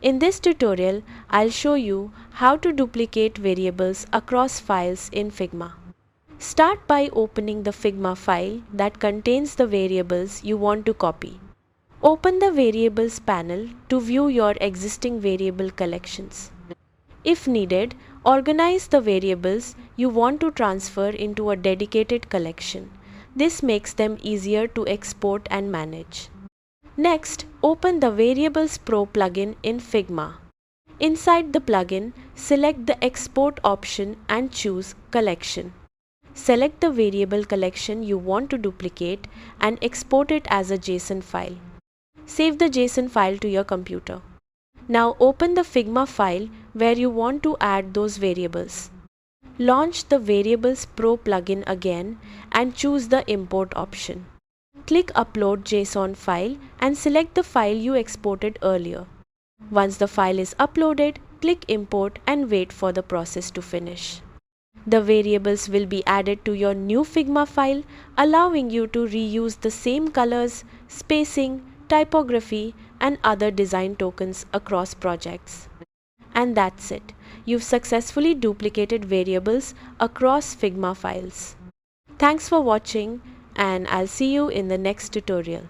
In this tutorial, I'll show you how to duplicate variables across files in Figma. Start by opening the Figma file that contains the variables you want to copy. Open the Variables panel to view your existing variable collections. If needed, organize the variables you want to transfer into a dedicated collection. This makes them easier to export and manage. Next, open the Variables Pro plugin in Figma. Inside the plugin, select the Export option and choose Collection. Select the variable collection you want to duplicate and export it as a JSON file. Save the JSON file to your computer. Now open the Figma file where you want to add those variables. Launch the Variables Pro plugin again and choose the Import option. Click Upload JSON file and select the file you exported earlier. Once the file is uploaded, click Import and wait for the process to finish. The variables will be added to your new Figma file, allowing you to reuse the same colors, spacing, typography, and other design tokens across projects. And that's it. You've successfully duplicated variables across Figma files. Thanks for watching, and I'll see you in the next tutorial.